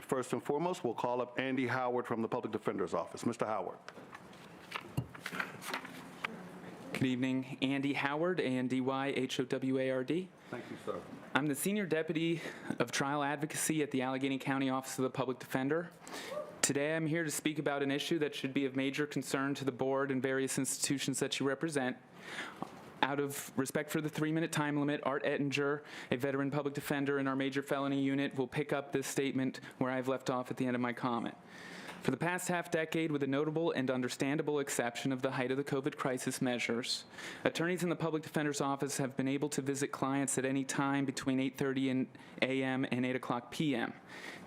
First and foremost, we'll call up Andy Howard from the Public Defender's Office. Mr. Howard. Good evening. Andy Howard, A-N-D-Y-H-O-W-A-R-D. Thank you, sir. I'm the Senior Deputy of Trial Advocacy at the Allegheny County Office of the Public Defender. Today I'm here to speak about an issue that should be of major concern to the board and various institutions that you represent. Out of respect for the 3-minute time limit, Art Ettinger, a veteran public defender in our major felony unit, will pick up this statement where I've left off at the end of my comment. For the past half-decade, with a notable and understandable exception of the height of the COVID crisis measures, attorneys in the Public Defender's Office have been able to visit clients at any time between 8:30 a.m. and 8 o'clock p.m.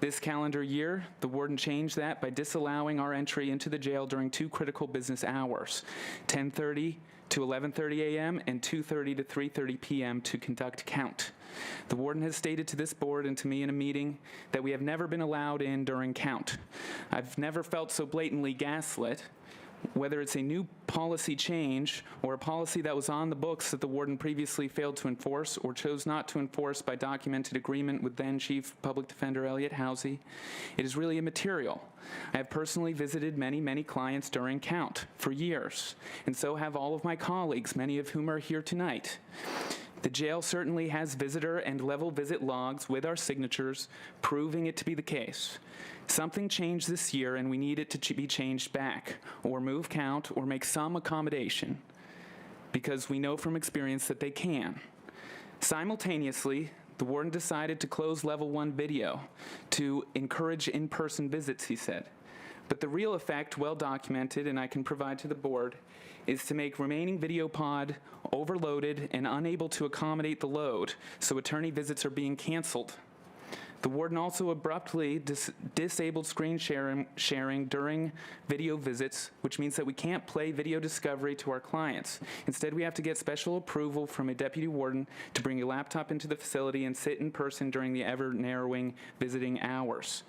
This calendar year, the warden changed that by disallowing our entry into the jail during 2 critical business hours, 10:30 to 11:30 a.m. and 2:30 to 3:30 p.m. to conduct count. The warden has stated to this board and to me in a meeting that we have never been allowed in during count. I've never felt so blatantly gaslit, whether it's a new policy change or a policy that was on the books that the warden previously failed to enforce or chose not to enforce by documented agreement with then Chief Public Defender Elliot Housey. It is really immaterial. I have personally visited many clients during count for years, and so have all of my colleagues, many of whom are here tonight. The jail certainly has visitor and level visit logs with our signatures proving it to be the case. Something changed this year and we need it to be changed back, or move count, or make some accommodation, because we know from experience that they can. Simultaneously, the warden decided to close level 1 video to encourage in-person visits, he said. But the real effect, well documented, and I can provide to the board, is to make remaining video pod overloaded and unable to accommodate the load, so attorney visits are being canceled. The warden also abruptly disabled screen sharing during video visits, which means that we can't play video discovery to our clients. Instead, we have to get special approval from a deputy warden to bring a laptop into the facility and sit in person during the ever-narrowing visiting hours.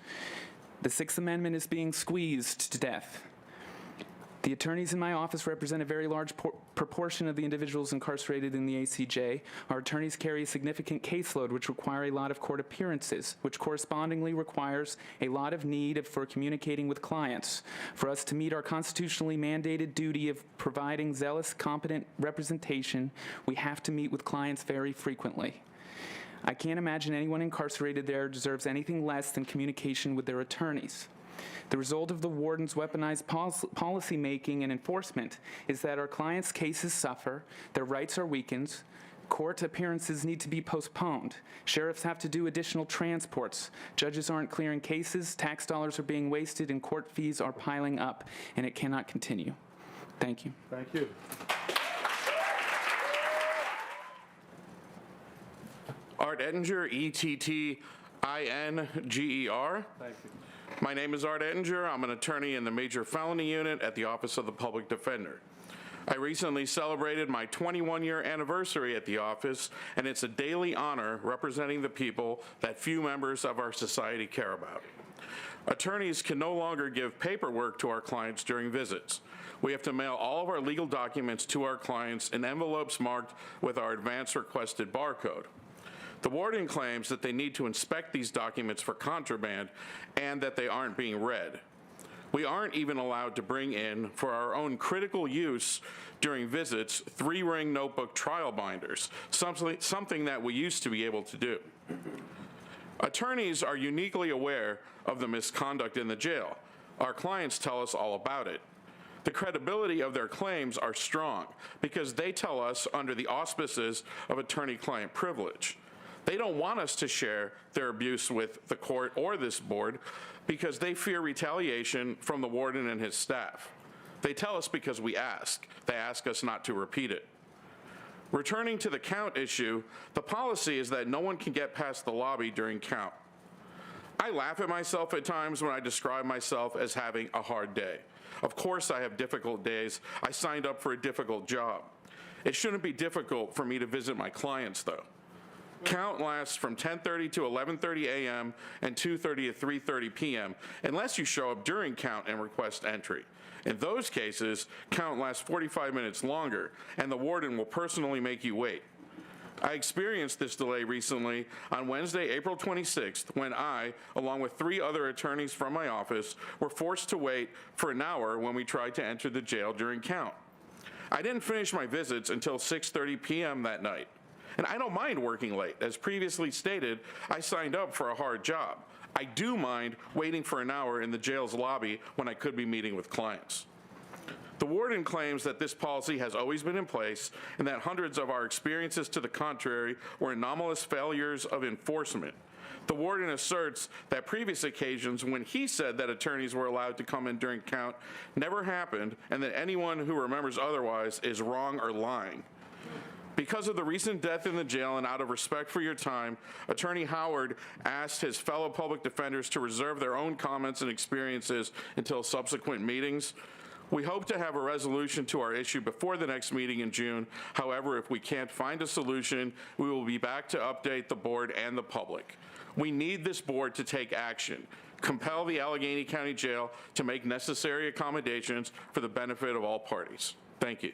The Sixth Amendment is being squeezed to death. The attorneys in my office represent a very large proportion of the individuals incarcerated in the ACJ. Our attorneys carry a significant caseload, which require a lot of court appearances, which correspondingly requires a lot of need for communicating with clients. For us to meet our constitutionally mandated duty of providing zealous, competent representation, we have to meet with clients very frequently. I can't imagine anyone incarcerated there deserves anything less than communication with their attorneys. The result of the warden's weaponized policy making and enforcement is that our clients' cases suffer, their rights are weakened, court appearances need to be postponed, sheriffs have to do additional transports, judges aren't clearing cases, tax dollars are being wasted, and court fees are piling up, and it cannot continue. Thank you. Thank you. Art Ettinger, E-T-T-I-N-G-E-R. Thank you. My name is Art Ettinger. I'm an attorney in the Major Felony Unit at the Office of the Public Defender. I recently celebrated my 21-year anniversary at the office, and it's a daily honor representing the people that few members of our society care about. Attorneys can no longer give paperwork to our clients during visits. We have to mail all of our legal documents to our clients in envelopes marked with our advance requested barcode. The warden claims that they need to inspect these documents for contraband and that they aren't being read. We aren't even allowed to bring in, for our own critical use during visits, 3-ring notebook trial binders, something that we used to be able to do. Attorneys are uniquely aware of the misconduct in the jail. Our clients tell us all about it. The credibility of their claims are strong because they tell us under the auspices of attorney-client privilege. They don't want us to share their abuse with the court or this board because they fear retaliation from the warden and his staff. They tell us because we ask. They ask us not to repeat it. Returning to the count issue, the policy is that no one can get past the lobby during count. I laugh at myself at times when I describe myself as having a hard day. Of course I have difficult days. I signed up for a difficult job. It shouldn't be difficult for me to visit my clients, though. Count lasts from 10:30 to 11:30 a.m. and 2:30 to 3:30 p.m. unless you show up during count and request entry. In those cases, count lasts 45 minutes longer, and the warden will personally make you wait. I experienced this delay recently on Wednesday, April 26th, when I, along with 3 other attorneys from my office, were forced to wait for an hour when we tried to enter the jail during count. I didn't finish my visits until 6:30 p.m. that night. And I don't mind working late. As previously stated, I signed up for a hard job. I do mind waiting for an hour in the jail's lobby when I could be meeting with clients. The warden claims that this policy has always been in place and that hundreds of our experiences to the contrary were anomalous failures of enforcement. The warden asserts that previous occasions when he said that attorneys were allowed to come in during count never happened, and that anyone who remembers otherwise is wrong or lying. Because of the recent death in the jail and out of respect for your time, Attorney Howard asked his fellow public defenders to reserve their own comments and experiences until subsequent meetings. We hope to have a resolution to our issue before the next meeting in June. However, if we can't find a solution, we will be back to update the board and the public. We need this board to take action. Compel the Allegheny County Jail to make necessary accommodations for the benefit of all parties. Thank you.